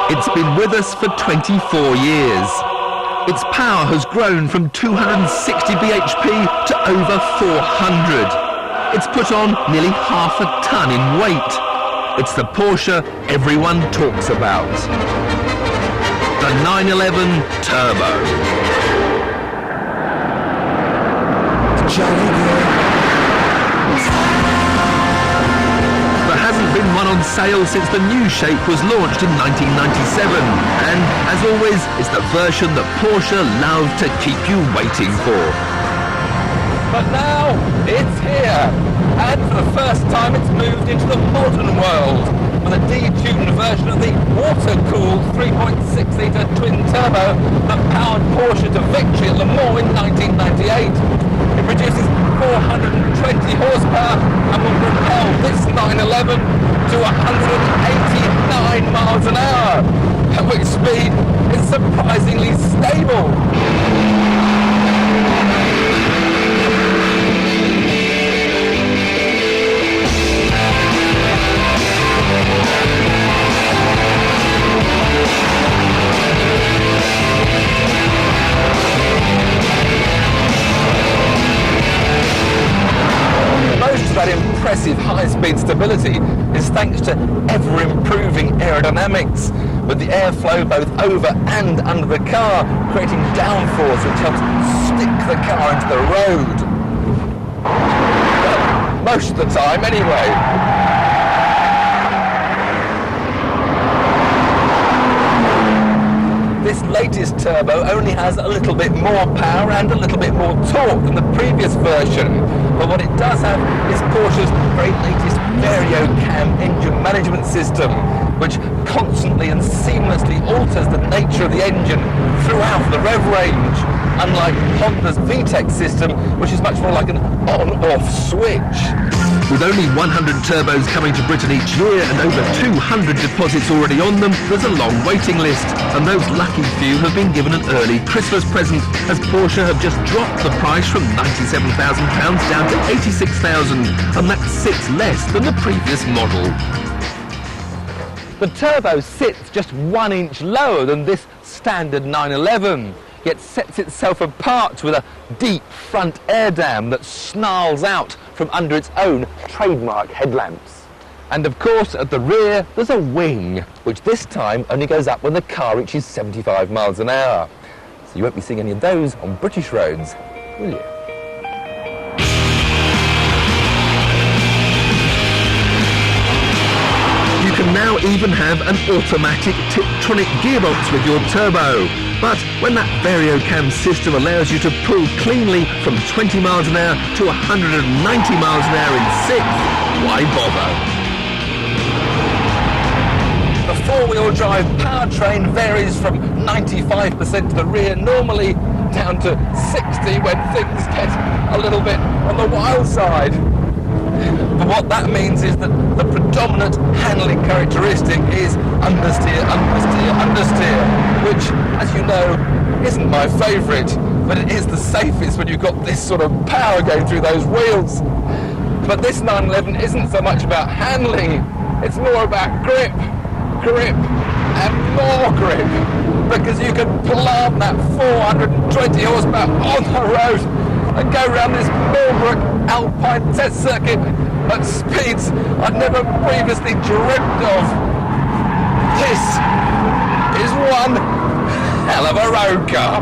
It's been with us for 24 years. Its power has grown from 260 bhp to over 400. It's put on nearly half a ton in weight. It's the Porsche everyone talks about. The 911 Turbo. There hasn't been one on sale since the new shape was launched in 1997, and as always, it's the version that Porsche love to keep you waiting for. But now it's here, and for the first time it's moved into the modern world with a detuned version of the water-cooled 3.6-litre twin-turbo that powered Porsche to victory at Le Mans in 1998. It produces 420 horsepower and will propel this 911 to 189 miles an hour, at which speed is surprisingly stable. That impressive high-speed stability is thanks to ever-improving aerodynamics, with the airflow both over and under the car creating downforce which helps stick the car into the road. Well, most of the time anyway. This latest turbo only has a little bit more power and a little bit more torque than the previous version. But what it does have is Porsche's very latest VarioCam engine management system, which constantly and seamlessly alters the nature of the engine throughout the rev range, unlike Honda's VTEC system, which is much more like an on-off switch. With only 100 turbos coming to Britain each year and over 200 deposits already on them, there's a long waiting list, and those lucky few have been given an early Christmas present, as Porsche have just dropped the price from £97,000 down to £86,000, and that's 6 less than the previous model. The turbo sits just 1 inch lower than this standard 911, yet sets itself apart with a deep front air dam that snarls out from under its own trademark headlamps. And of course, at the rear, there's a wing, which this time only goes up when the car reaches 75 miles an hour. So you won't be seeing any of those on British roads, will you? You can now even have an automatic Tiptronic gearbox with your turbo. But when that VarioCam system allows you to pull cleanly from 20 miles an hour to 190 miles an hour in 6th, why bother? The four-wheel drive powertrain varies from 95% to the rear normally down to 60 when things get a little bit on the wild side. But what that means is that the predominant handling characteristic is understeer, understeer, understeer, which, as you know, isn't my favourite, but it is the safest when you've got this sort of power going through those wheels. But this 911 isn't so much about handling, it's more about grip, grip, and more grip, because you can plant that 420 horsepower on the road and go around this Millbrook Alpine test circuit at speeds I'd never previously dreamt of. This is one hell of a road car.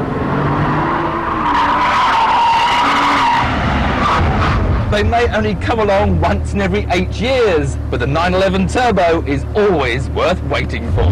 They may only come along once in every 8 years, but the 911 Turbo is always worth waiting for.